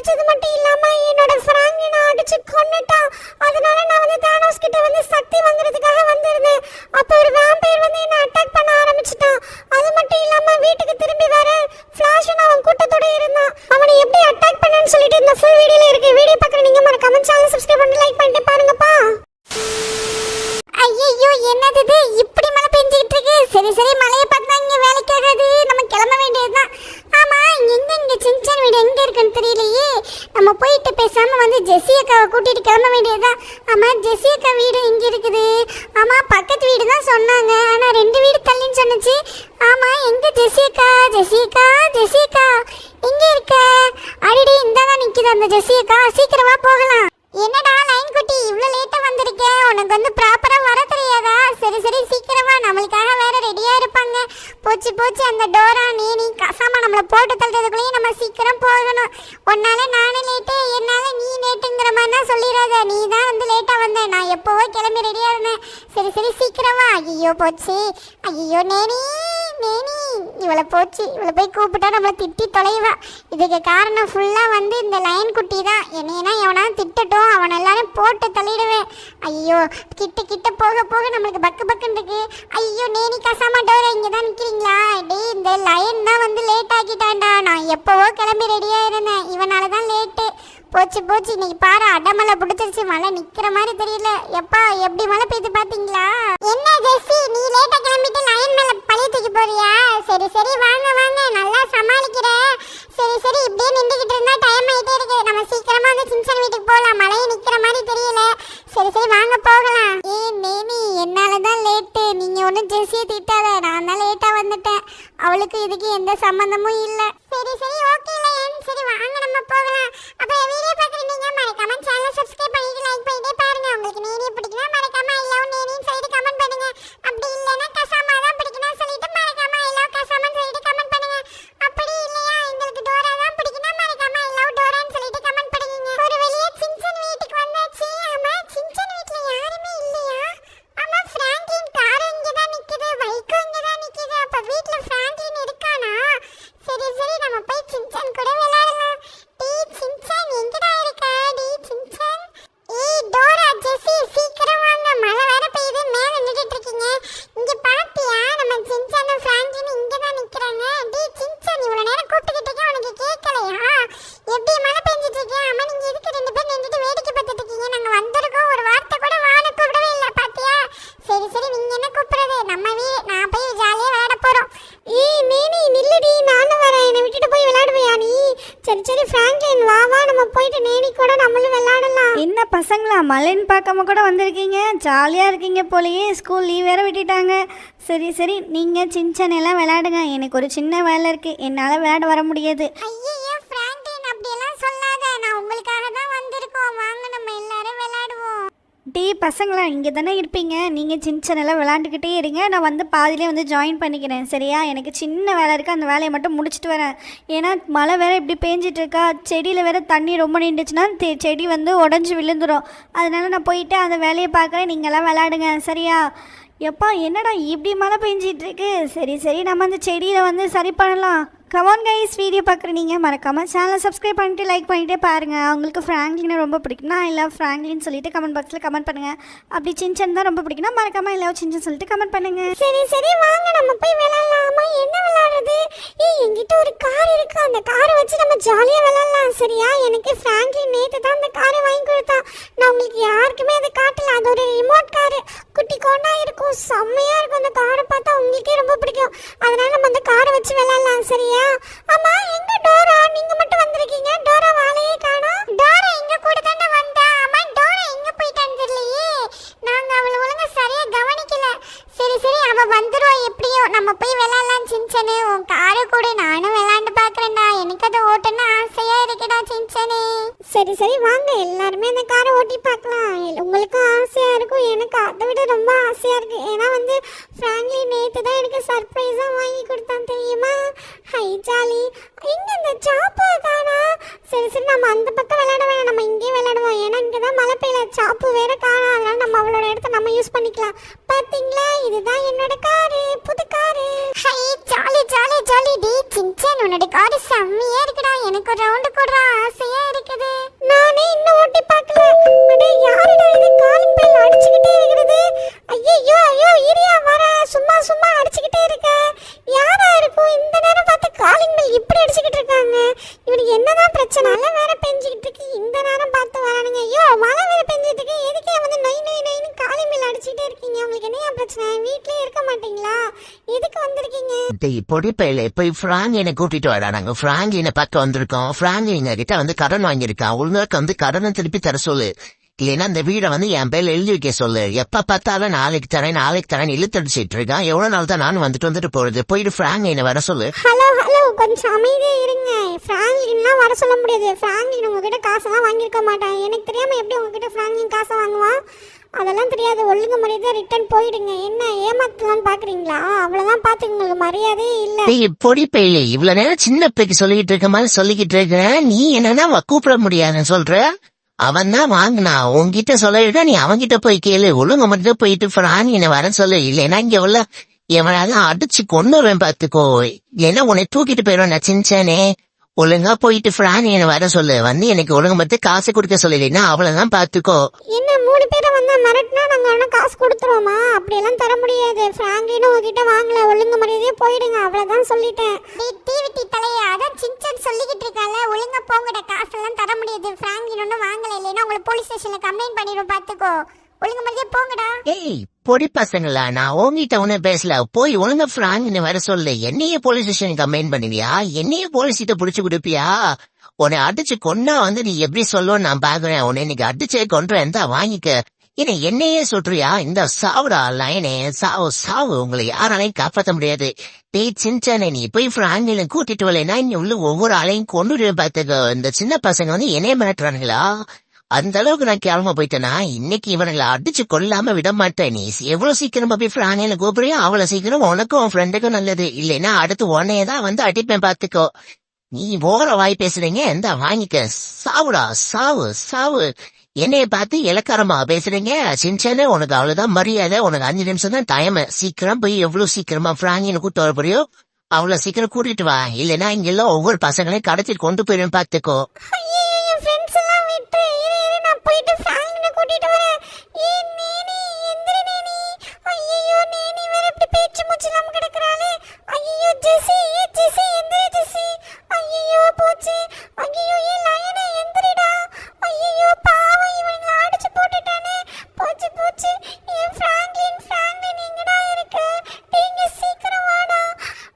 அடிச்சது மட்டும் இல்லாம என்னோட ஃப்ராங்கினை அடிச்சு கொன்னுட்டான். அதனால நான் வந்து தானோஸ் கிட்ட வந்து சக்தி வாங்குறதுக்காக வந்திருந்தேன். அப்போ ஒரு வேம்பயர் வந்து என்ன அட்டாக் பண்ண ஆரம்பிச்சிட்டான். அது மட்டும் இல்லாம வீட்டுக்கு திரும்பி வர ஃபிளாஷ் அவன் கூட்டத்தோட இருந்தான். அவனை எப்படி அட்டாக் பண்ணேன்னு சொல்லிட்டு இந்த ஃபுல் வீடியோல இருக்கு. வீடியோ பார்க்குற நீங்க மறக்காம சேனல் சப்ஸ்கிரைப் பண்ணி லைக் பண்ணிட்டு பாருங்கப்பா. ஐயோ என்னது இது இப்படி மழை பெஞ்சிட்டு இருக்கு. சரி சரி மழையை பார்த்தா இங்க வேலைக்கு ஆகாது, நம்ம கிளம்ப வேண்டியதுதான். ஆமா இங்க சின்சான் வீடு எங்க இருக்குன்னு தெரியலையே. நம்ம போயிட்டு பேசாம வந்து ஜெசி அக்காவை கூட்டிட்டு கிளம்ப வேண்டியதுதான். ஆமா ஜெசி அக்கா வீடு இங்க இருக்குது. ஆமா பக்கத்து வீடு தான் சொன்னாங்க, ஆனா 2 வீடு தள்ளின்னு சொன்னுச்சு. ஆமா எங்க ஜெசி அக்கா? ஜெசி அக்கா ஜெசி அக்கா எங்க இருக்க? அடிடி இந்தாதான் நிக்குது அந்த ஜெசி அக்கா. சீக்கிரமா போகலாம். என்னடா லைன் குட்டி இவ்ளோ லேட்டா வந்திருக்க? உனக்கு வந்து ப்ராப்பரா வர தெரியாதா? சரி சரி சீக்கிரமா, நம்மளுக்காக வேற ரெடியா இருப்பாங்க. போச்சு போச்சு அந்த டோரா நீ கசாமா நம்மள போட்டு தள்ளுறதுக்குள்ளேயே நம்ம சீக்கிரம் போகணும். உன்னால நானே லேட்டு, என்னால நீ லேட்டுங்கிற மாதிரினா சொல்லிடாத. நீ தான் வந்து லேட்டா வந்த, நான் எப்போவோ கிளம்பி ரெடியா இருந்தேன். சரி சரி சீக்கிரமா. ஐயோ போச்சு. ஐயோ நேனி இவளை போச்சு. இவளை போய் கூப்பிட்டா நம்மளை திட்டி தொலைவா. இதுக்கு காரணம் ஃபுல்லா வந்து இந்த லைன் குட்டி தான். என்னையனா எவனா திட்டட்டும், அவன் எல்லாரும் போட்டு தள்ளிடுவேன். ஐயோ கிட்ட போக போக நம்மளுக்கு பக்கு பக்குன்னு இருக்கு. ஐயோ நேனி கசாமா டோரா இங்கே தான் நிற்கிறீங்களா? டேய் இந்த லைன் தான் வந்து லேட் ஆக்கிட்டான்டா. நான் எப்போவோ கிளம்பி ரெடியாக இருந்தேன், இவனால தான் லேட்டு. போச்சு போச்சு இன்னைக்கு பாரு அடமலை பிடிச்சிருச்சு. மழை நிக்கிற மாதிரி தெரியல. எப்பா எப்படி மழை பெய்து பாத்தீங்களா? என்ன ஜெசி நீ லேட்டா கிளம்பிட்டு லைன் மேல பழைய தூக்கி போறியா? சரி சரி வாங்க வாங்க, நல்லா சமாளிக்கிற. சரி சரி இப்படியே நின்றுகிட்டு இருந்தா டைம் ஆயிட்டே இருக்கு. நம்ம சீக்கிரமா வந்து சின்சான் வீட்டுக்கு போகலாம். மழையை நிக்கிற மாதிரி தெரியல. சரி சரி வாங்க போகலாம். நேனி என்னாலதான் லேட்டு. நீங்க ஒன்னும் ஜெசியை திட்டாத, நான் தான் லேட்டா வந்துட்டேன். அவளுக்கு இதுக்கு எந்த சம்பந்தமும் இல்ல. சரி சரி ஓகே லைன், சரி வாங்க நம்ம போகலாம். அப்ப வீடியோ பார்க்குறீங்க மறக்காம சேனலை சப்ஸ்கிரைப் பண்ணிட்டு லைக் பண்ணிட்டே பாருங்க. உங்களுக்கு நேனியை பிடிக்குன்னா மறக்காம ஐ லவ் நேனின்னு சொல்லிட்டு கமெண்ட் பண்ணுங்க. அப்படி இல்லைன்னா கசாமா தான் பிடிக்குன்னா சொல்லிட்டு மறக்காம ஐ லவ் கசாமான்னு சொல்லிட்டு கமெண்ட் பண்ணுங்க. அப்படி இல்லையா எங்களுக்கு டோரா தான் பிடிக்குன்னா மறக்காம ஐ லவ் டோரான்னு சொல்லிட்டு கமெண்ட் பண்ணுங்க. ஒரு வெளியே சின்சான் வீட்டுக்கு வந்தாச்சு. ஆமா சின்சான் வீட்டுல யாருமே இல்லையா? ஆமா பிராங்க்லின் கார் இங்கே தான் நிக்குது, பைக்கும் இங்கே தான் நிக்குது. அப்ப வீட்டுல பிராங்க்லின் இருக்கானா? சரி சரி நம்ம போய் சின்சான் கூட விளையாடலாம். சின்சான் எங்கடா இருக்க? சின்சான் டோரா ஜெசி சீக்கிரம் வாங்க, மழை வேற பெய்யுது. மேல நின்னுட்டு இருக்கீங்க. இங்க பாத்தியா நம்ம சின்சானும் பிராங்க்லினும் இங்க தான் நிக்கறாங்க. சின்சான் இவ்வளவு நேரம் கூப்பிட்டுக்கிட்டு இருக்கேன், உனக்கு கேட்கலையா? எப்படி மழை பெஞ்சிட்டு இருக்கு? அம்மா நீங்க எதுக்கு 2 பேர் நின்னுட்டு வேடிக்கை பார்த்துட்டு இருக்கீங்க? நாங்க வந்திருக்கோம், ஒரு வார்த்தை கூட வான கூப்பிடவே இல்லை பாத்தியா? சரி சரி நீங்க என்ன கூப்பிடுறது? நம்ம வீடு, நான் போய் ஜாலியா விளையாட போறோம். நேனி நில்லுடி, நானும் வரேன். என்னை விட்டுட்டு போய் விளையாடுவியா நீ? சரி சரி பிராங்க்லின் வா வா, நம்ம போயிட்டு நேனி கூட நம்மளும் விளையாடலாம். என்ன பசங்களா மழைன்னு பார்க்காம கூட வந்திருக்கீங்க, ஜாலியாக இருக்கீங்க போலயே. ஸ்கூல் லீவ் வேறு விட்டுட்டாங்க. சரி சரி நீங்கள் சின்சான் எல்லாம் விளையாடுங்க, எனக்கு ஒரு சின்ன வேலை இருக்குது, என்னால் விளையாட வர முடியாது. ஐயோ பிராங்க்லின் அப்படியெல்லாம் சொல்லாத, நான் உங்களுக்காக தான் வந்திருக்கோம். வாங்க நம்ம எல்லாரும் விளையாடுவோம். பசங்களா இங்கே தானே இருப்பீங்க, நீங்கள் சின்சான் எல்லாம் விளையாண்டுக்கிட்டே இருங்க. நான் வந்து பாதியிலே வந்து ஜாயின் பண்ணிக்கிறேன் சரியா? எனக்கு சின்ன வேலை இருக்குது, அந்த வேலையை மட்டும் முடிச்சுட்டு வரேன். ஏன்னா மழை வேறு இப்படி பேஞ்சிட்டு இருக்கா, செடியில் வேறு தண்ணி ரொம்ப நின்றுச்சுன்னா செடி வந்து உடஞ்சி விழுந்துடும். அதனால நான் போயிட்டு அந்த வேலையை பார்க்குறேன், நீங்கள்லாம் விளையாடுங்க சரியா? எப்பா என்னடா இப்படி மழை பெஞ்சிட்டு இருக்கு. சரி சரி நம்ம அந்த செடியில் வந்து சரி பண்ணலாம். கமான் கைஸ், வீடியோ பார்க்குற நீங்கள் மறக்காமல் சேனலை சப்ஸ்கிரைப் பண்ணிட்டு லைக் பண்ணிட்டே பாருங்கள். அவங்களுக்கு ஃப்ராங்க்லினை ரொம்ப பிடிக்கும்னா ஐ லவ் ஃப்ராங்க்லின் சொல்லிட்டு கமெண்ட் பாக்ஸில் கமெண்ட் பண்ணுங்கள். அப்படி சின்சான் தான் ரொம்ப பிடிக்கும்னா மறக்காமல் ஐ லவ் சின்சான் சொல்லிட்டு கமெண்ட் பண்ணுங்கள். சரி சரி வாங்க நம்ம போய் விளையாடலாமா? என்ன விளையாடுறது? என்கிட்ட ஒரு கார் இருக்கு, அந்த காரை வச்சு நம்ம ஜாலியாக விளையாடலாம் சரியா? எனக்கு ஃப்ராங்க்லின் நேற்று தான் அந்த காரை வாங்கி கொடுத்தான். நான் உங்களுக்கு யாருக்குமே அதை காட்டல. அது ஒரு ரிமோட் காரு, குட்டி கோண்டா இருக்கும், செம்மையா இருக்கும். அந்த காரை பார்த்தா உங்களுக்கே ரொம்ப பிடிக்கும். அதனால நம்ம அந்த காரை வச்சு விளையாடலாம் சரியா? ஆமா எங்க டோரா? நீங்க மட்டும் வந்திருக்கீங்க, டோரா வாளையே காணோம். டோரா எங்க கூட தானே வந்தா. ஆமா டோரா எங்க போயிட்டான்னு தெரியலையே, நாங்க அவளை ஒழுங்கா சரியா கவனிக்கல. சரி சரி அவ வந்துருவா எப்படியோ. நம்ம போய் விளையாடலாம் சின்சானே. உன் காரை கூட நானும் விளையாண்டு பாக்குறேன்டா, எனக்கு அதை ஓட்டணும்னு ஆசையா இருக்குடா சின்சானே. சரி சரி வாங்க எல்லாருமே அந்த காரை ஓட்டி பார்க்கலாம். உங்களுக்கும் ஆசையா இருக்கும், எனக்கு அதை விட ரொம்ப ஆசையா இருக்கு. ஏன்னா வந்து ஃப்ராங்க்லின் நேற்று தான் எனக்கு சர்ப்ரைஸா வாங்கி கொடுத்தான் தெரியுமா? Hi jolly. எங்க இந்த சாப்பு காணா? சரி சரி நம்ம அந்த பக்கம் விளையாட வேணாம், நம்ம இங்கே விளையாடுவோம். ஏன்னா இங்கே தான் மழை பெய்யல, சாப்பு வேற காணா. அதனால நம்ம அவளோட இடத்த நம்ம யூஸ் பண்ணிக்கலாம். பாத்தீங்களா இதுதான் என்னோட காரு, புது car. Hi jolly jolly jolly. டி சின்சான் உன்னோட காரு செம்மையா இருக்குடா, எனக்கு ஒரு ரவுண்டு கூட ஆசையா இருக்கு. எதுக்கு வந்திருக்கீங்க? டேய் பொடிப்பையில போய் பிராங்கினை கூட்டிட்டு வரா. நாங்க பிராங்கினை பார்க்க வந்திருக்கோம். பிராங்கின கிட்ட வந்து கடன் வாங்கியிருக்கான். ஒழுங்காக்கு வந்து கடனை திருப்பி தர சொல்லு. இல்லைன்னா இந்த வீடை வந்து என் பேர்ல எழுதி வைக்க சொல்லு. எப்ப பார்த்தாலும் நாளைக்கு தரேன் இழுத்தடிச்சிட்டு இருக்கான். எவ்வளவு நாள் தான் நானும் வந்துட்டு போறது. போயிட்டு பிராங்கினை வர சொல்லு. ஹலோ கொஞ்சம் அமைதியா இருங்க. பிராங்க்லின்லாம் வர சொல்ல முடியாது. பிராங்க்லின் உங்ககிட்ட காசெல்லாம் வாங்கியிருக்க மாட்டான். எனக்கு தெரியாம எப்படி உங்ககிட்ட பிராங்க்லின் காசை வாங்குவான்? அதெல்லாம் தெரியாது. ஒழுங்கு மரியாதை ரிட்டர்ன் போயிடுங்க. என்ன ஏமாத்தலாம்னு பாக்குறீங்களா? அவ்வளவுதான் பாத்துங்க. உங்களுக்கு மரியாதையே இல்ல. டேய் பொடிப்பையில இவ்வளவு நேரம் சின்ன பிள்ளைக்கு சொல்லிக்கிட்டு இருக்க மாதிரி சொல்லிக்கிட்டு இருக்க. நீ என்னன்னா கூப்பிட முடியாதுன்னு சொல்ற. அவன் தான் வாங்கினா. உன்கிட்ட சொல்லிட்டா நீ அவன்கிட்ட போய் கேளு. ஒழுங்கு மட்டும் போயிட்டு பிராங்கினை வர சொல்லு. இல்லைன்னா இங்க உள்ள எவனாலும் அடிச்சு கொண்டுருவேன் பாத்துக்கோ. ஏன்னா உன்னை தூக்கிட்டு போயிடுவேன் நான் சின்சானே. ஒழுங்கா போயிட்டு பிராங்கினை வர சொல்லு. வந்து எனக்கு ஒழுங்கு மட்டும் காசு கொடுக்க சொல்லலைன்னா அவ்வளவுதான் பாத்துக்கோ. என்ன 3 பேரை வந்தா மிரட்டினா நாங்க வேணா காசு கொடுத்துருவோமா? அப்படியெல்லாம் தர முடியாது. பிராங்க்லின் உங்ககிட்ட வாங்கல. ஒழுங்கு மரியாதையே போயிடுங்க. அவ்வளவுதான் சொல்லிட்டேன். டிவிடி தலையா, அதான் சின்சன் சொல்லிக்கிட்டு இருக்கால. ஒழுங்கா போங்கட. காசெல்லாம் தர முடியாது. பிராங்க்லின் ஒன்னும் வாங்கல. இல்லைன்னா உங்களை போலீஸ் ஸ்டேஷன்ல கம்ப்ளைண்ட் பண்ணிடுவோம் பாத்துக்கோ. ஒழுங்கு மரியாதையே போங்கடா. ஏய் பொடி பசங்களா, நான் உங்ககிட்ட ஒண்ணு பேசல. போய் ஒழுங்கா பிராங்கினை வர சொல்லு. என்னையே போலீஸ் ஸ்டேஷன் கம்ப்ளைண்ட் பண்ணுவியா? என்னையே போலீஸ் கிட்ட புடிச்சு கொடுப்பியா? உன்னை அடிச்சு கொன்னா வந்து நீ எப்படி சொல்லுன்னு நான் பாக்குறேன். உன்னை இன்னைக்கு அடிச்சே கொன்றேன் தான் வாங்கிக்க. ஏன்னா என்னையே சொல்றியா? இந்த சாவுடா லைனே. சாவு உங்களை யாராலையும் காப்பாற்ற முடியாது. டேய் சின்சானே, நீ போய் பிராங்கினை கூட்டிட்டு வரலைன்னா இங்க உள்ள ஒவ்வொரு ஆளையும் கொண்டு பார்த்துக்க. இந்த சின்ன பசங்க வந்து என்னைய மிரட்டுறானுங்களா? அந்த அளவுக்கு நான் கிளம்ப போயிட்டேனா இன்னைக்கு இவனுங்களை அடிச்சு கொல்லாம விட மாட்டேன். நீ எவ்வளவு சீக்கிரமா போய் பிராணியில கூப்பிடுறியோ அவ்வளவு சீக்கிரம் உனக்கும் உன் ஃப்ரெண்டுக்கும் நல்லது. இல்லைன்னா அடுத்து உன்னையதான் வந்து அடிப்பேன் பாத்துக்கோ. நீ ஓர வாய் பேசுறீங்க. எந்த வாங்கிக்க. சாவுடா சாவு. என்னைய பார்த்து இலக்காரமா பேசுறீங்க. சின்சானே, உனக்கு அவ்வளவுதான் மரியாதை. உனக்கு 5 நிமிஷம் தான் டைம். சீக்கிரம் போய் எவ்வளவு சீக்கிரமா பிராங்கினை கூட்டு வர போறியோ அவ்வளவு சீக்கிரம் கூட்டிட்டு வா. இல்லைன்னா இங்கெல்லாம் ஒவ்வொரு பசங்களையும் கடத்திட்டு கொண்டு போயிடும் பாத்துக்கோ. போயிட்டு பிராங்க்லினை கூட்டிட்டு வரேன். நேனி எந்திரி நேனி. ஐயோ நேனி வேற இப்படி பேச்சு மூச்சு இல்லாம கிடக்குறாளே. ஐயோ ஜெசி எந்திரி ஜெசி. ஐயோ போச்சு. ஐயோ லயனே எந்திரிடா. ஐயோ பாவம் இவனுங்களை அடிச்சு போட்டுட்டானே. போச்சு. என் பிராங்க்லின் எங்கடா இருக்கு? நீங்க சீக்கிரம் வாடா.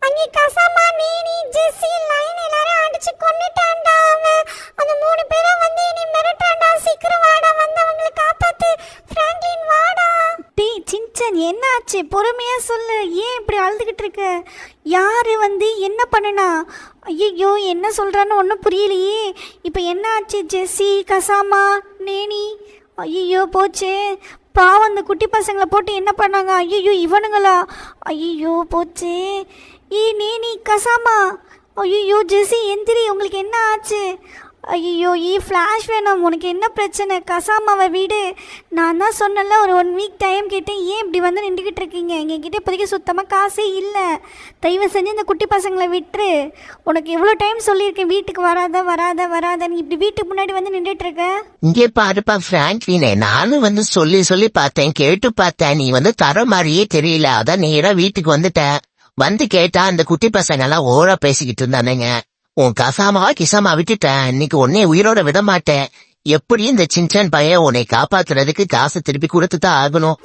அங்கே கசாமா நேனி ஜெசி லயன் எல்லாரும் அடிச்சு கொன்னுட்டான்டா. அவன் அந்த 3 பேரா வந்து என்னை மிரட்டான்டா. சீக்கிரம் வாடா, வந்து அவங்களை காப்பாத்து. பிராங்க்லின் வாடா. டேய் சின்சன், என்ன ஆச்சு? பொறுமையா சொல்லு. ஏன் இப்படி அழுதுகிட்டு இருக்க? யாரு வந்து என்ன பண்ணுனா? ஐயோ என்ன சொல்றான்னு ஒன்றும் புரியலையே. இப்போ என்ன ஆச்சு? ஜெஸ்ஸி, கசாமா, நேனி. ஐயோ போச்சு. பாவம் அந்த குட்டி பசங்களை போட்டு என்ன பண்ணாங்க? ஐயோ இவனுங்களா? ஐயோ போச்சு. நேனி, கசாமா. ஐயோ ஜெஸ்ஸி எந்திரி. உங்களுக்கு என்ன ஆச்சு? ஐயோ ஃப்ளாஷ் வேணும். உனக்கு என்ன பிரச்சனை? கசாமாவை வீடு. நான் தான் சொன்னல ஒரு 1 வீக் டைம் கேட்டேன். ஏன் இப்படி வந்து நின்றுக்கிட்டு இருக்கீங்க? எங்ககிட்ட இப்போதைக்கு சுத்தமாக காசே இல்லை. தயவு செஞ்சு இந்த குட்டி பசங்களை விட்டுரு. உனக்கு எவ்வளோ டைம் சொல்லியிருக்கேன் வீட்டுக்கு வராத. நீ இப்படி வீட்டுக்கு முன்னாடி வந்து நின்றுட்டு இருக்க. இங்கே பாருப்பா பிராங்க்லினே, நானும் வந்து சொல்லி பார்த்தேன், கேட்டு பார்த்தேன். நீ வந்து தர மாதிரியே தெரியல. அதான் நேரா வீட்டுக்கு வந்துட்டேன். வந்து கேட்டா அந்த குட்டி பசங்க எல்லாம் ஓரா பேசிக்கிட்டு இருந்தானுங்க. உன் கிசாமா விட்டுட்டேன். இன்னைக்கு உன்னை உயிரோட விட மாட்டேன். எப்படி இந்த சின்சான் பையன் உன்னை காப்பாத்துறதுக்கு காசு திருப்பி கொடுத்துதான் ஆகணும்.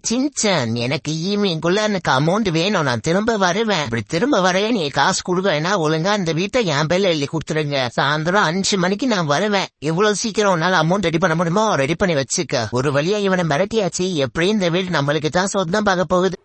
சின்சன் எனக்கு ஈவினிங்குள்ள எனக்கு அமௌண்ட் வேணும், நான் திரும்ப வருவேன். இப்படி திரும்ப வரவே நீ காசு கொடுக்கனா ஒழுங்கா இந்த வீட்டை என் பேர்ல எழுதி கொடுத்துருங்க. சாயந்தரம் 5 மணிக்கு நான் வருவேன். எவ்வளவு சீக்கிரம் உன்னால அமௌண்ட் ரெடி பண்ண முடியுமோ ரெடி பண்ணி வச்சுக்க. ஒரு வழியா இவனை மிரட்டியாச்சு, எப்படியும் இந்த வீடு நம்மளுக்கு தான் சொந்தம் பார்க்க போகுது.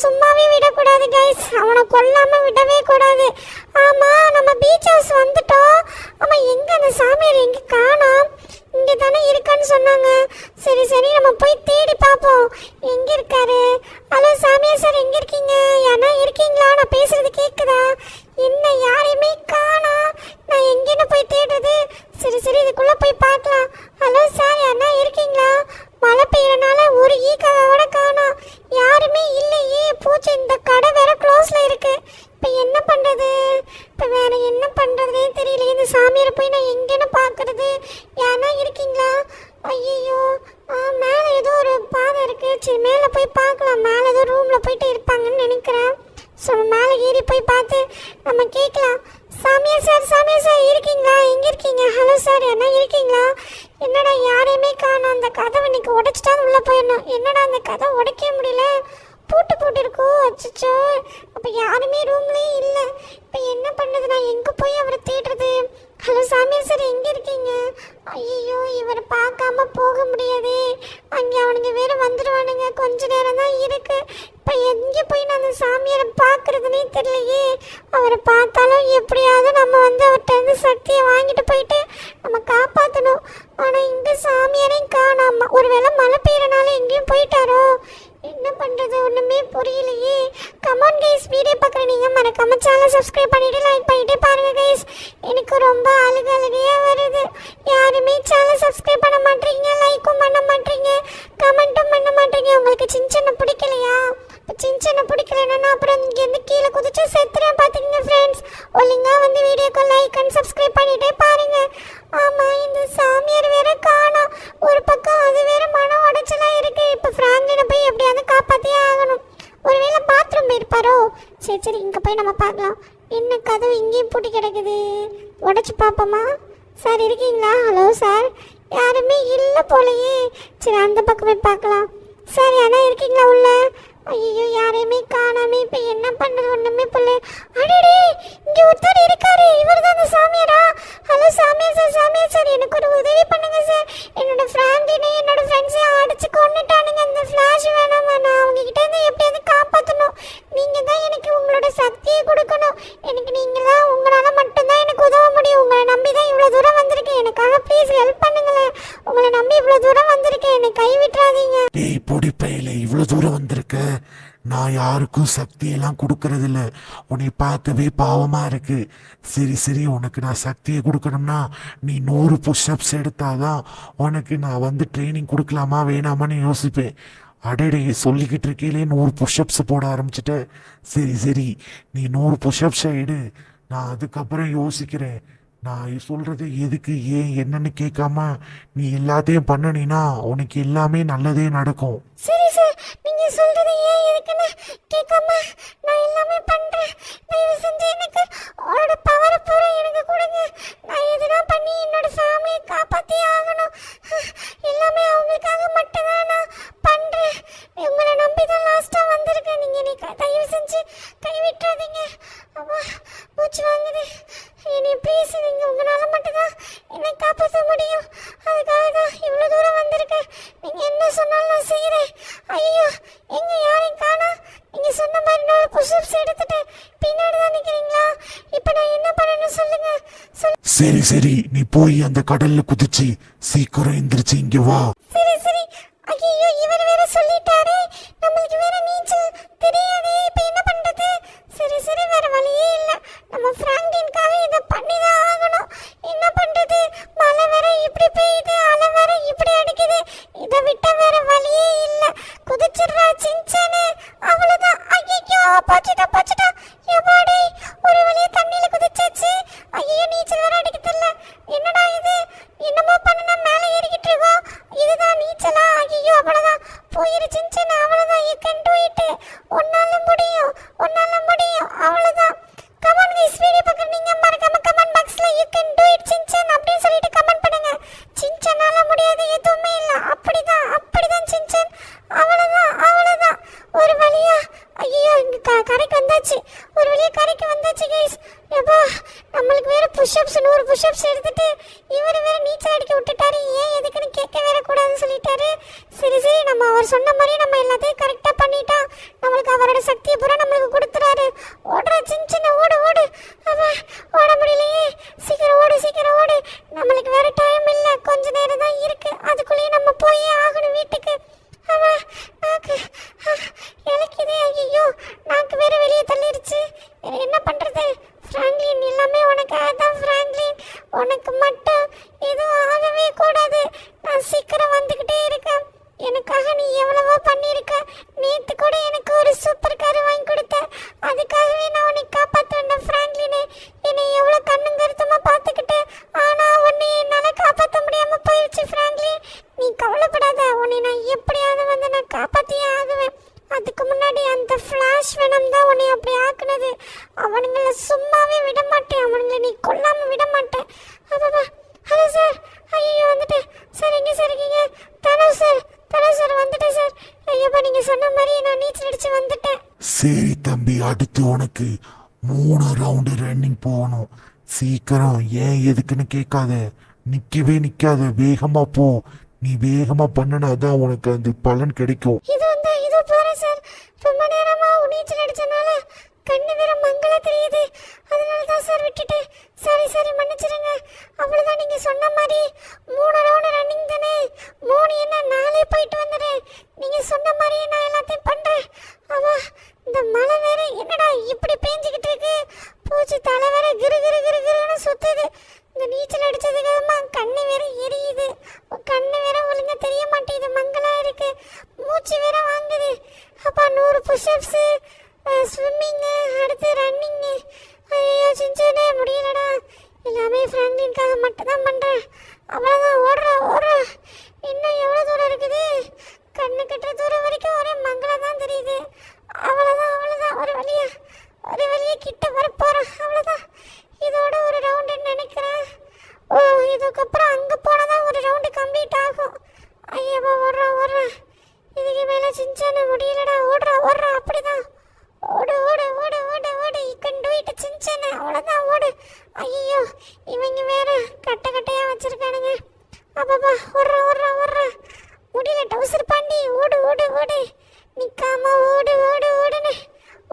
சும்மாவே விடக்கூடாது கைஸ், அவனை கொல்லாம விடவே கூடாது. ஆமா நம்ம பீச் ஹவுஸ் வந்துட்டோம். ஆமா எங்க அந்த சாமியார் எங்க காணோம்? இங்க தானே இருக்கான்னு சொன்னாங்க. சரி சரி நம்ம போய் தேடி பார்ப்போம் எங்க இருக்காரு. ஹலோ சாமியார் சார் எங்க இருக்கீங்க? யாரா இருக்கீங்களா? நான் பேசுறது கேக்குதா? என்ன யாரையுமே காணோம், நான் எங்கன்னு போய் தேடுறது? சரி சரி இதுக்குள்ள போய் பார்க்கலாம். ஹலோ சார் யாரா இருக்கீங்களா? மழை பெய்யறனால ஒரு ஈக்காவோட காணோம், யாருமே இல்லையே. பூச்சி இந்த கடை வேற க்ளோஸ்ல இருக்கு. இப்போ என்ன பண்றது? இப்போ வேற என்ன பண்றதுனே தெரியல. இந்த சாமியாரை போய் நான் எங்கன்னு பார்க்கறது? யாரா இருக்கீங்களா? ஐயோ மேலே ஏதோ ஒரு பாதை இருக்கு. சரி மேலே போய் பார்க்கலாம். மேலே ஏதோ ரூம்ல போயிட்டு இருப்பாங்கன்னு நினைக்கிறேன். ஸோ மேலே ஏறி போய் பார்த்து நம்ம கேட்கலாம். சாமியார் சார் இருக்கீங்களா? எங்கே இருக்கீங்க? ஹலோ சார் என்ன இருக்கீங்களா? என்னடா யாரையுமே காணோம். அந்த கதவை இன்னைக்கு உடைச்சிட்டா உள்ளே போயிடணும். என்னடா அந்த கதை உடைக்க முடியல, பூட்டு இருக்கோ. அச்சோ அப்போ யாருமே ரூம்லேயே இல்லை. இப்போ என்ன பண்ணுறது? நான் எங்கே போய் அவரை தேடுறது? ஹலோ சாமியார் சார் எங்கே இருக்கீங்க? ஐயோ இவரை பார்க்காம போக முடியாதே, அங்கே அவனுங்க வேற வந்துடுவானுங்க. கொஞ்ச நேரம் தான் இருக்கு. இப்போ எங்கே போய் நான் அந்த சாமியாரை பார்க்குறதுனே தெரியலையே. அவரை பார்த்தாலும் எப்படியாவது நம்ம அவர்கிட்ட இருந்து சக்தியை வாங்கிட்டு போயிட்டு நம்ம காப்பாற்றணும். ஆனால் இங்கே சாமியாரையும் காணாம, ஒருவேளை மழை பெய்யறனால எங்கேயும் போயிட்டாரோ? என்ன பண்ணுறது ஒன்றுமே புரியலையே. கமான் கைஸ், வீடியோ பார்க்குற நீங்கள் மறக்காம சேனலை சப்ஸ்கிரைப் பண்ணிவிட்டு லைக் பண்ணிவிட்டு பாருங்கள் கைஸ். எனக்கு ரொம்ப அழுகையாக வருது. யாருமே சேனலை சப்ஸ்கிரைப் பண்ண மாட்டீங்க, லைக்கும் பண்ண மாட்டீங்க, கமெண்ட்டும் பண்ண மாட்டீங்க. உங்களுக்கு சின்ன பிடிக்கலையா? இப்போ சின்ன பிடிக்கலன்னா அப்புறம் இங்கேருந்து கீழே குதிச்சு செத்துறேன் பார்த்துக்கங்க ஃப்ரெண்ட்ஸ். ஒழுங்காக வீடியோக்கு லைக் அண்ட் சப்ஸ்கிரைப் பண்ணிகிட்டே பாருங்கள். ஆமாம் இந்த சாமியார் வேற காணோம். ஒரு பக்கம் அது வேற மன உடைச்சலாக இருக்குது. இப்போ ஃப்ராங்க்லினை போய் எப்படியாவது காப்பாற்றியே ஆகணும். ஒருவேளை பாத்ரூம் இருப்பாரோ? சரி இங்கே போய் நம்ம பார்க்கலாம். என்ன கதவு இங்கேயும் பூட்டி கிடக்குது, உடைச்சு பார்ப்போமா? சார் இருக்கீங்களா? ஹலோ சார் யாருமே இல்லை போலையே. சரி அந்த பக்கம் போய் பார்க்கலாம். சார் யாரா இருக்கீங்களா உள்ள? ஐயோ யாரையுமே காணாமே. இப்போ என்ன பண்ணுறது ஒன்றுமே புள்ள. அடடே இங்கே ஒருத்தர் இருக்காரு. இவர் தான் அந்த சாமியாரா? ஹலோ சாமியார் சார் எனக்கு ஒரு உதவி பண்ணுங்க சார். என்னோட ஃப்ராங்க்லினையும் என்னோட ஃப்ரெண்ட்ஸையும் அடிச்சு கொண்டுட்டானுங்க. அந்த ஃப்ளாஷ் வேணாம், நான் அவங்ககிட்ட இருந்து எப்படியாவது காப்பாற்றணும். நீங்கள் தான் எனக்கு உங்களோட சக்தியை கொடுக்கணும். எனக்கு நீங்கள் தான், உங்களால் மட்டும்தான் எனக்கு உதவ முடியும். உங்களை நம்பி தான் இவ்வளோ தூரம் வந்திருக்கேன். எனக்காக ப்ளீஸ் ஹெல்ப் பண்ணுங்களேன். உங்களை நம்பி இவ்வளோ தூரம் வந்திருக்கேன், என்னை கைவிட்டுறாதீங்க. டேய் பொடி பையில இவ்வளோ தூரம் வந்திருக்க, நான் யாருக்கும் சக்தியெல்லாம் கொடுக்கறதில்ல. உன்னை பார்க்கவே பாவமாக இருக்கு. சரி உனக்கு நான் சக்தியை கொடுக்கணும்னா நீ 100 புஷ்அப்ஸ் எடுத்தாதான் உனக்கு நான் ட்ரைனிங் கொடுக்கலாமா வேணாமான்னு யோசிப்பேன். அடடே சொல்லிக்கிட்டு இருக்கீங்களே 100 புஷ்அப்ஸ் போட ஆரம்பிச்சிட்ட. சரி நீ 100 புஷ்அப்ஸை எடு, நான் அதுக்கப்புறம் யோசிக்கிறேன். நான் சொல்றது எதுக்கு ஏன் என்னன்னு கேட்காம நீ எல்லாத்தையும் பண்ணனினா உனக்கு எல்லாமே நல்லதே நடக்கும். சரி சார், நீங்க சொல்றது ஏன் எதுக்குன்னு கேட்காம நான் எல்லாமே பண்றேன். தயவு செஞ்சு எனக்கு உங்களோட பவரை பூரா எனக்கு கொடுங்க. நான் எதுனா பண்ணி என்னோட ஃபேமிலியை காப்பாத்தி ஆகணும். எல்லாமே அவங்களுக்காக மட்டும்தான் நான் பண்றேன். உங்களை நம்பி தான் லாஸ்டா வந்திருக்கேன். நீங்க எனக்கு தயவு செஞ்சு கைவிட்டுறாதீங்க. அம்மா மூச்சு வாங்குது. என்னை ப்ளீஸ், நீங்க உங்களால மட்டும்தான் என்னை காப்பாற்ற முடியும். அதுக்காக தான் இவ்வளோ தூரம் வந்திருக்கேன். நீங்க என்ன சொன்னாலும் நான் செய்கிறேன். ஐயோ, எங்க யாரையும் காணா. நீங்க சொன்ன மாதிரி நான் புஷ்அப்ஸ் எடுத்துட்டேன். பின்னாடி தான் நிற்கிறீங்களா? இப்போ நான் என்ன பண்ணணும் சொல்லுங்க. சரி சரி, நீ போய் அந்த கடல்ல குதிச்சு சீக்கிரம் எந்திரிச்சு இங்க வா. சரி சரி. ஐயோ, இவர் வேற சொல்லிட்டாரே, நம்மளுக்கு வேற நீச்சல் தெரியாதே. இப்போ என்ன பண்றது? சரி சரி, வேற வழியே இல்லை. நம்ம பிராங்க்லின்காக இதை பண்ணி தான் ஆகணும். என்ன பண்றது? மழை வேற இப்படி பெய்யுது, அலை வேற இப்படி அடிக்குது. இதை விட்ட வேற வழியே இல்லை. குதிச்சிடுறா சின்சானே, அவ்வளவுதான். ஐயோ, போச்சுட்டா போச்சுட்டா. எப்பாடி ஒரு வழியா தண்ணியில குதிச்சாச்சு. ஐயோ, நீச்சல் வேற அடிக்க தெரியல. என்னடா இது? என்னமோ பண்ணுனா மேலே ஏறிக்கிட்டு இருக்கோம். இதுதான் நீச்சலா? ஐயோ, அவ்வளவுதான். போயிரு சின்சானே, அவ்வளவுதான். You can do it. உன்னால முடியும், உன்னால முடியும். அவ்வளவுதான். கமெண்ட் கைஸ், வீடியோ பார்க்குறீங்க மறக்காம கமெண்ட் பாக்ஸ்ல you can do it Shinchan அப்படின்னு சொல்லிட்டு கமெண்ட் பண்ணுங்க. சின்சானால முடியாது எதுவுமே இல்லை. அப்படிதான் அப்படிதான் சின்சான். அவ்வளவுதான் அவ்வளவுதான். ஒரு வழியா ஐயோ இங்க கரைக்கு வந்தாச்சு. ஒரு வழியா கரைக்கு வந்தாச்சு கைஸ். எப்பா, நம்மளுக்கு வேற புஷ்அப்ஸ் 100 புஷ்அப்ஸ் எடுத்துட்டு இவர் வேற நீச்சல் அடிக்க விட்டுட்டாரு. ஏன் எதுக்குன்னு கேட்க வேற கூடாதுன்னு சொல்லிட்டாரு. சரி சரி, நம்ம அவர் சொன்ன மாதிரி நம்ம எல்லாத்தையும் கரெக்டா பண்ணிட்டா நம்மளுக்கு அவரோட சக்தியை பூரா நம்மளுக்கு கொடுத்துறாரு. ஓடுற சின்ன ஓடு ஓடு. அப்பா, ஓட முடியலையே. சீக்கிரம் ஓடு சீக்கிரம் ஓடு. நம்மளுக்கு வேற டைம் இல்லை, கொஞ்ச நேரம் தான் இருக்கு. அதுக்குள்ளேயே நம்ம போயே ஆகணும் வீட்டுக்கு. அவ நாக்கு இலக்கிதே. ஐயோ, நாக்கு வேற வெளியே தள்ளிருச்சு. என்ன பண்றது? பிராங்க்லின், எல்லாமே உனக்காக தான் பிராங்க்லின். உனக்கு மட்டும் எதுவும் ஆகவே கூடாது. நான் சீக்கிரம் வந்துக்கிட்டே இருக்கேன். எனக்காக நீ எவ்வளவோ பண்ணியிருக்க. நேற்று கூட எனக்கு ஒரு சூப்பர் கார் வாங்கி கொடுத்த. அதுக்காகவே நான் உன்னை காப்பாற்ற வந்தேன் பிராங்க்லினே. என்னை எவ்வளோ கண்ணும் கருத்துமா பார்த்துக்கிட்டேன். ஆனால் உன்னை என்னால் காப்பாற்ற முடியாமல் போயிடுச்சு பிராங்க்லின். நீ கவலைப்படாத, உன்னை நான் எப்படியாவது வந்து நான் காப்பாற்றியே ஆகுவேன். அதுக்கு முன்னாடி அந்த ஃப்ளாஷ் வெனம் தான் உன்னை அப்படி ஆக்குனது. அவனுங்களை சும்மாவே விட மாட்டேன். அவனுங்களை நீ கொல்லாமல் விட மாட்டேன். அதாப்பா. Hello sir. ஐயோ, வந்துட்டேன் சார். எங்கே சார் இருக்கீங்க? தனு சார் வந்துட்டேன் சார். ஐயோப்பா, நீங்கள் சொன்ன மாதிரி நான் நீச்சல் அடிச்சு வந்துட்டேன். சரி தம்பி, அடுத்து உனக்கு 3 ரவுண்டு ரன்னிங் போகணும். சீக்கிரம், ஏன் எதுக்குன்னு கேட்காத, நிக்கவே நிக்காத, வேகமா போ. நீ வேகமா பண்ணினாதான் உனக்கு அந்த பலன் கிடைக்கும். இதோ போறேன் சார். ரொம்ப நேரமா நீச்சல் அடிச்சனால கண்ணு வேற மங்களா தெரியுது. அதனால தான் சார் விட்டுட்டேன். சரி மன்னிச்சிருங்க. அவ்வளவுதான். நீங்க சொன்ன மாதிரி 3 ரவுண்ட் ரன்னிங் தானே. 3 என்ன 4 போயிட்டு வந்துடுறேன். நீங்க சொன்ன மாதிரி நான் எல்லாத்தையும் பண்றேன். ஆமா, இந்த மழை வேற என்னடா இப்படி பேஞ்சுக்கிட்டு இருக்கு. பூச்சி தலை வேற கிருன்னு சுத்துது. இந்த நீச்சல் அடிச்சதுக்காகமா கண்ணு வேற எரியுது. கண்ணு வேற ஒழுங்கா தெரிய மாட்டேங்குது, மங்களா இருக்கு. மூச்சு வேற வாங்குது. அப்பா, 100 புஷ்அப்ஸ், ஸ்விம்மிங்கு, அடுத்து ரன்னிங்கு. ஐயோ சின்சானே, முடியலடா. எல்லாமே பிராங்க்லின்காக மட்டும் தான் பண்ணுறேன். அவ்வளோதான். ஓடுறா. இன்னும் எவ்வளோ தூரம் இருக்குது? கண்ணு கட்டுற தூரம் வரைக்கும் ஒரே மங்களா தான் தெரியுது. அவ்வளோதான். ஒரு வழியா கிட்ட வர போகிறேன். அவ்வளோதான். இதோட ஒரு ரவுண்டுன்னு நினைக்கிறேன். ஓ, இதுக்கப்புறம் அங்கே போனால் தான் ஒரு ரவுண்டு கம்ப்ளீட் ஆகும். ஐயப்பா, ஓடுறா. இதுக்கு மேலே சின்சானே முடியலடா. ஓடுறா. அப்படிதான். ஓடு. இக்கண்டு வீட்டு சின்சானே, அவ்வளோதான். ஓடு. ஐயோ, இவங்க வேற கட்டையாக வச்சிருக்கானுங்க. அப்பப்பா, ஓடுறா. முடியல டவுசர் பாண்டி. ஓடு. நிற்காம ஓடுன்னு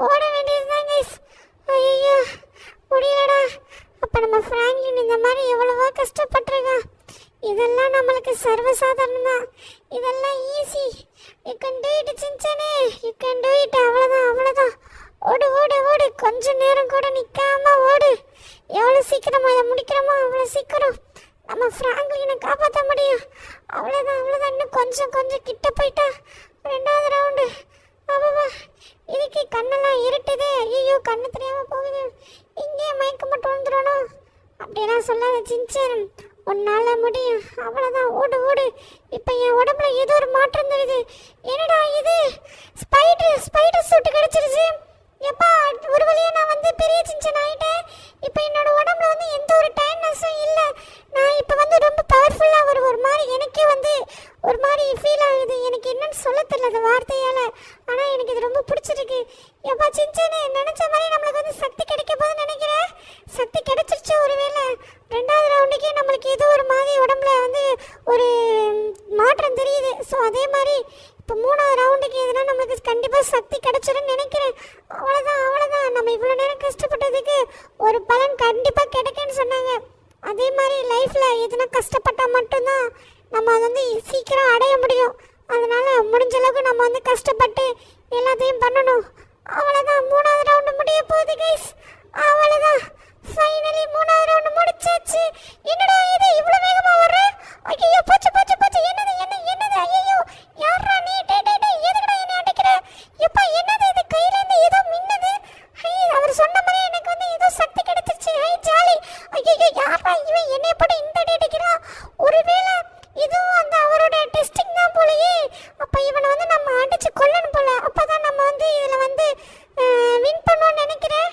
ஓட வேண்டியதுதான் கைஸ். ஐயோ, முடியலடா. அப்போ நம்ம பிராங்க்லின் இந்த மாதிரி எவ்வளவோ கஷ்டப்பட்டிருக்கான். இதெல்லாம் நம்மளுக்கு சர்வசாதாரணம் தான். இதெல்லாம் easy. You can do it சின்சானே. You can do it. அவ்வளோதான். ஓடு. கொஞ்ச நேரம் கூட நிற்காம ஓடு. எவ்வளோ சீக்கிரமா இதை முடிக்கிறோமோ அவ்வளோ சீக்கிரம் நம்ம பிராங்க்லினை காப்பாற்ற முடியும். அவ்வளோதான். இன்னும் கொஞ்சம் கிட்ட போயிட்டா 2வது ரவுண்டு. இதுக்கு கண்ணெல்லாம் இருட்டுது. ஐயோ, கண்ணு தெரியாமல் போகுது. இங்கே மயக்கம் மட்டும் வந்துடணும். அப்படியெல்லாம் சொல்லாத சின்சன், உன்னால முடியும். அவ்வளோதான், ஓடு ஓடு. இப்போ என் உடம்புல ஏதோ ஒரு மாற்றம் தெரியுது. என்னடா இது? ஸ்பைடர் சூட்டு கிடச்சிருச்சு. எப்பா, ஒரு வழியா நான் வந்து பெரிய சின்சன் ஆயிட்டேன். இப்போ என்னோட உடம்புல வந்து எந்த ஒரு டைட்னஸும் இல்லை. நான் இப்போ வந்து ரொம்ப பவர்ஃபுல்லாக ஒரு மாதிரி எனக்கே வந்து ஒரு மாதிரி ஃபீல் ஆகுது. எனக்கு என்னன்னு சொல்ல தெரியல வார்த்தையால். ஆனால் எனக்கு இது ரொம்ப பிடிச்சிருக்கு. எப்பா சின்சனே, நினச்ச மாதிரி நம்மளுக்கு வந்து சக்தி கிடைக்க போதுன்னு நினைக்கிறேன். சக்தி கிடைச்சிருச்சு. ஒருவேளை 2வது ரவுண்டுக்கே நம்மளுக்கு ஏதோ ஒரு மாதிரி உடம்புல வந்து ஒரு மாற்றம் தெரியுது. ஸோ அதே மாதிரி இப்போ 3வது ரவுண்டுக்கு எதுனா நம்மளுக்கு கண்டிப்பாக சக்தி கிடைச்சிருன்னு நினைக்கிறேன். அவ்வளோதான். நம்ம இவ்வளோ நேரம் கஷ்டப்பட்டதுக்கு ஒரு பலன் கண்டிப்பாக கிடைக்குன்னு சொன்னாங்க. அதே மாதிரி லைஃப்பில் எதுனா கஷ்டப்பட்டால் மட்டும்தான் நம்ம அதை வந்து சீக்கிரம் அடைய முடியும். அதனால முடிஞ்ச அளவுக்கு நம்ம வந்து கஷ்டப்பட்டு எல்லாத்தையும் பண்ணணும். அவ்வளோதான், 3வது ரவுண்டு முடிய போகுது கைஸ். அவ்வளோதான், ஃபைனலி 3வது ரவுண்டு முடிச்சாச்சு. என்னடா இது இவ்வளோ வேகமாக வர்ற? ஐயோ, போச்சு. என்னது? ஐயோ, யாரா நீ? டே எதுக்குடா என்னை அடிக்கிற? எப்பா, என்னது இது? கையிலேருந்து ஏதோ மின்னது. அவர் சொன்ன மாதிரி எனக்கு வந்து ஏதோ சக்தி கிடைச்சிருச்சு. ஜாலி. ஐயோ, யாரா இவன் என்னை போட்டு இந்த அடி அடிக்கிறான்? ஒருவேளை இதுவும் அந்த அவரோட டெஸ்டிங் தான் போலயே. அப்போ இவனை வந்து நம்ம அடிச்சு கொல்லணும் போல. அப்போதான் நம்ம வந்து இதில் வந்து வின் பண்ணுவோம்னு நினைக்கிறேன்.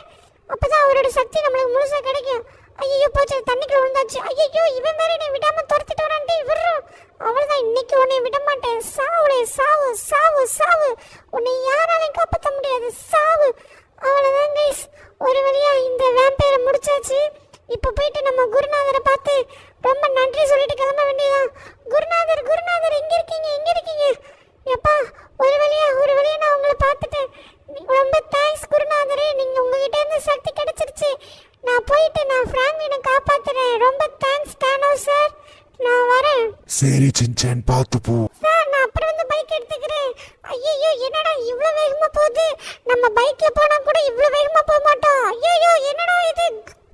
அப்போதான் அவரோட சக்தி நம்மளுக்கு முழுசாக கிடைக்கும். ஐயோ, போச்சு, தண்ணிக்குள்ள விழுந்தாச்சு. ஐயோ, இவன் வேற என்னை விடாம துரத்திட்டு வரான்ட்டு விடுறோம். அவ்வளோதான், இன்னைக்கு உன்னை விட மாட்டேன். சாவு. உன்னை யாராலையும் காப்பாற்ற முடியாது. சாவு. அவ்வளோதான் கைஸ், ஒரு வழியா இந்த வேம்பையரை முடிச்சாச்சு. இப்போ போயிட்டு நம்ம குருநாதரை பார்த்து ரொம்ப நன்றி சொல்லிட்டு கிளம்ப வேண்டியதான். குருநாதர் எங்கே இருக்கீங்க? எப்பா, ஒரு வழியா நான் உங்களை பார்த்துட்டேன். ரொம்ப தேங்க்ஸ் குருநாதரே. நீங்கள் உங்ககிட்ட இருந்து சக்தி கிடைச்சிருச்சு. நான் போயிட்டு ஃப்ராங்க்லினை காப்பாத்துறேன். ரொம்ப தேங்க்ஸ் தானோஸ் சார். நான் வரேன். சரி சின்சன், பார்த்து போ. சார், நான் அப்புறம் வந்து பைக் எடுத்துக்கிறேன். ஐயோ, என்னடா இவ்வளோ வேகமாக போகுது? நம்ம பைக்கில் போனால் கூட இவ்வளோ வேகமாக போக மாட்டோம். ஐயோ, என்னடா இது?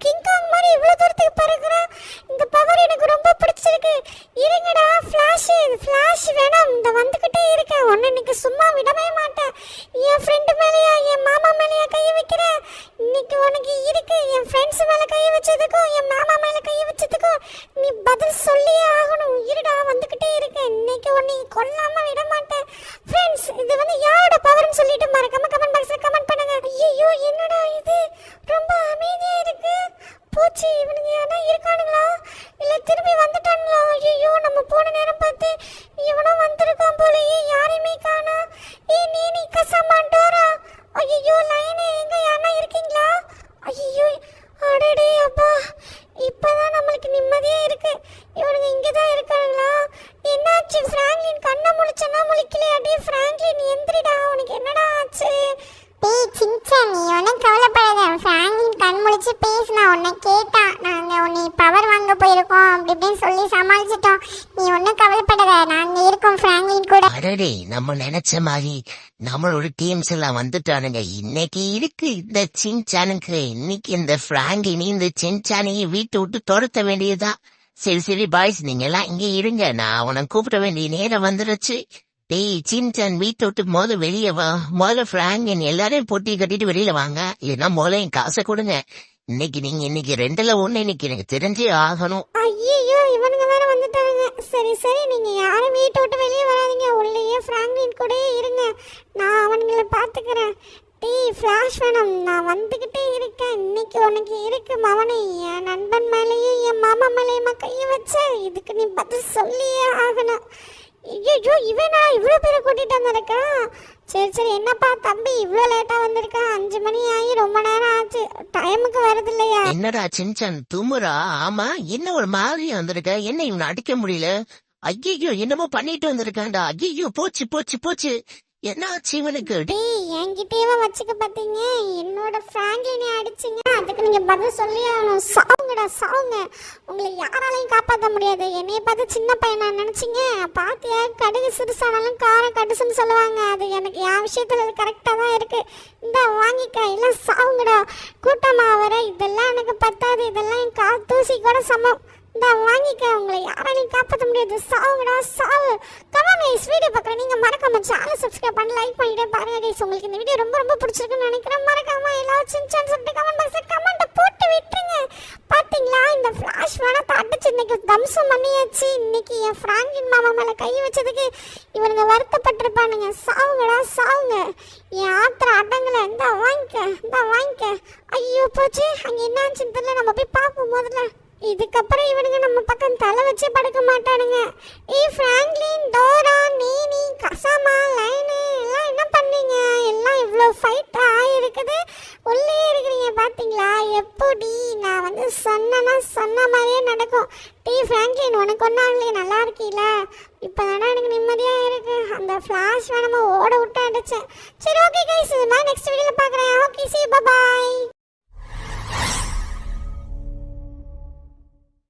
கிங்காங் மாதிரி இவ்வளோ தூரத்துக்கு பறக்குறேன். இந்த பவர் எனக்கு ரொம்ப பிடிச்சிருக்கு. இருங்கடா, ஃப்ளாஷ் வேணாம். இந்த வந்துக்கிட்டே இருக்கேன். ஒன்று இன்னைக்கு சும்மா விடவே மாட்டேன். என் ஃப்ரெண்டு மேலேயா என் மாமா மேலேயா கையை வைக்கிறேன்? இன்னைக்கு உனக்கு இருக்கு. என் ஃப்ரெண்ட்ஸ் மேலே கையை வச்சதுக்கும் என் மாமா மேலே கையை வச்சதுக்கும் நீ பதில் சொல்லியே ஆகணும். இருடா, வந்துக்கிட்டே இருக்கேன். இன்னைக்கு உன்னை கொல்லாமல் விட மாட்டேன். ஃப்ரெண்ட்ஸ், இது வந்து யாரோட பவர்னு சொல்லிட்டு மறக்காம கமெண்ட் பாக்ஸில் கமெண்ட் பண்ணுங்க. ஐயோ, என்னடா இது? ரொம்ப அமைதியாக இருக்கு. போச்சு, இவனுங்க யாரா இருக்கானுங்களா இல்லை திரும்பி வந்துட்டானுங்களா? ஐயோ, நம்ம போன நேரம் பார்த்து இவனும் வந்திருக்கான் போலயே. யாரையுமே காணா. நீ கசமாண்டோரா? ஐயோ, லைனே எங்க யாரா இருக்கீங்களா? ஐயோ, அடடே அப்பா, இப்பதான் நம்மளுக்கு நிம்மதியா இருக்கு. இவனுங்க இங்கதான் இருக்கானுங்களா? என்னாச்சு ஃப்ராங்க்லின்? கண்ணை முழிச்சனா முழிக்கலையா? டே ஃப்ராங்க்லின், எந்திரிடா. உனக்கு என்னடா ஆச்சு? டேய் சின்சன், நீ ஒன்றும் கவலைப்படாத. ஃப்ராங்க்லின் கண் முழிச்சு பேசினா உன்னை கேட்டான். நாங்கள் உன்னை பவர் வாங்க போயிருக்கோம் அப்படி இப்படின்னு சொல்லி சமாளிச்சிட்டோம். நீ ஒன்றும் கவலைப்படாத, நாங்கள் இருக்கோம் ஃப்ராங்க்லின் கூட. அடடே, நம்ம நினைச்ச மாதிரி நம்மளோட டீம்ஸ் எல்லாம் வந்துட்டானுங்க. இன்னைக்கு இருக்கு இந்த சின்சானுக்கு. இன்னைக்கு இந்த ஃப்ராங்கினி இந்த சின்சானையும் வீட்டை விட்டு துரத்த வேண்டியதா. சரி பாய்ஸ், நீங்க எல்லாம் இங்கே இருங்க. நான் உனக்கு கூப்பிட வேண்டிய நேரம் வந்துருச்சு. டேய் சின்சான், வீட்டை விட்டு வெளியே வா. முதல்ல ஃப்ராங்கின் எல்லாரையும் பொட்டி கட்டிட்டு வெளியில வாங்க. இல்லைன்னா முதல்ல என் காசை கொடுங்க. இன்னைக்கு 2ல் 1 இன்னைக்கு எனக்கு தெரிஞ்சே ஆகணும். ஐயோ, இவனுங்க வேற வந்துட்டானுங்க. சரி, நீங்க யாரும் வீட்டை விட்டு வெளியே வராதீங்க. உள்ளேயே ஃப்ராங்க்லின் கூட இருங்க. நான் அவனுங்களை பார்த்துக்கிறேன். டேய் ஃப்ளாஷ் வேணும், நான் வந்துக்கிட்டே இருக்கேன். இன்னைக்கு உனக்கு இருக்கு மவனே. என் நண்பன் மேலேயும் என் மாமா மேலேயுமா கையை வச்ச? இதுக்கு நீ பதில் சொல்லியே ஆகணும். ஐயோ, இவனா இவ்வளோ பேரை கூட்டிகிட்டு வந்திருக்கா? சரி, என்னப்பா தம்பி இவ்வளோ லேட்டாக வந்திருக்கா? 5 மணி ஆகி ரொம்ப நேரம் ஆச்சு. டைமுக்கு வருது இல்லையா? என்னடா சின்சான் துமுறா? ஆமா, என்ன ஒரு மாதிரி வந்திருக்க? என்ன இவனை அடிக்க முடியல? ஐயோ, என்னமோ பண்ணிட்டு வந்திருக்கான்டா. ஐயோ, போச்சு. என்ன ஆச்சு இவனுக்கு? டேய், என்கிட்டயே வச்சுக்க பார்த்தீங்க. என்னோட ஃப்ராங்க்லினை அடிச்சிங்க. அதுக்கு நீங்கள் பதில் சொல்லி ஆகணும். சாவுங்க. உங்களை யாராலையும் காப்பாற்ற முடியாது. என்னைய பார்த்து சின்ன பையனா நினச்சிங்க? பார்த்தியா, கடுகு சிறுசானாலும் காரம் கடுசுன்னு சொல்லுவாங்க. அது எனக்கு என் விஷயத்தில் அது கரெக்டாக தான் இருக்குது. இந்த வாங்கிக்க, எல்லாம் சாவுங்கடா. கூட்டமாக வர இதெல்லாம் எனக்கு பத்தாது. இதெல்லாம் என் தூசி கூட சமம். இந்த வாங்கிக்க, உங்களை யாராலையும் காப்பாற்ற முடியாது. சாவுங்கடா சாவு. கமெண்ட் கைஸ், வீடியோ பார்க்குற நீங்கள் மறக்காம சேனல் சப்ஸ்கிரைப் பண்ணி லைக் பண்ணிட்டு பாருங்க கைஸ். உங்களுக்கு இந்த வீடியோ ரொம்ப ரொம்ப பிடிச்சிருக்குன்னு நினைக்கிறேன். மறக்காம எல்லாரும் சின்சான் சொல்லிட்டு கமெண்ட் பாக்ஸில் கமெண்ட்டை போட்டு விட்டுருங்க. பார்த்தீங்களா, இந்த ஃப்ளாஷ் வேணாத்தை அடிச்சு இன்னைக்கு தம்சம் பண்ணியாச்சு. இன்னைக்கு என் ஃப்ராங்கின் மாமா மேலே கை வச்சதுக்கு இவனுங்க வருத்தப்பட்டிருப்பானுங்க. சாவுங்கடா சாவுங்க. என் ஆத்திர அடங்கலை. இந்த வாங்கிக்க. ஐயோ போச்சு, அங்கே என்ன ஆச்சுன்னு தெரியல. நம்ம போய் பார்ப்போம் முதல்ல. இதுக்கப்புறம் இவனுங்க நம்ம பக்கம் தலை வச்சே படுக்க மாட்டானுங்க. ஃப்ராங்க்லின், டோரா, நீனி, கசாமா, லைனு எல்லாம் என்ன பண்ணீங்க? எல்லாம் இவ்வளோ ஃபைட் ஆகிருக்குது. உள்ளே இருக்கிறீங்க பார்த்தீங்களா? எப்படி நான் வந்து சொன்ன மாதிரியே நடக்கும். ஃப்ராங்க்லின், உனக்கு ஒன்றாங்களே, நல்லா இருக்கீல? இப்போ தானே எனக்கு நிம்மதியாக இருக்கு. அந்த ஃப்ளாஷ் வேணாமா ஓட விட்டு அடிச்சேன். சரி ஓகே கைஸ், இது மாதிரி நெக்ஸ்ட் வீடியோவில் பார்க்குறேன். Okay, see you, bye bye.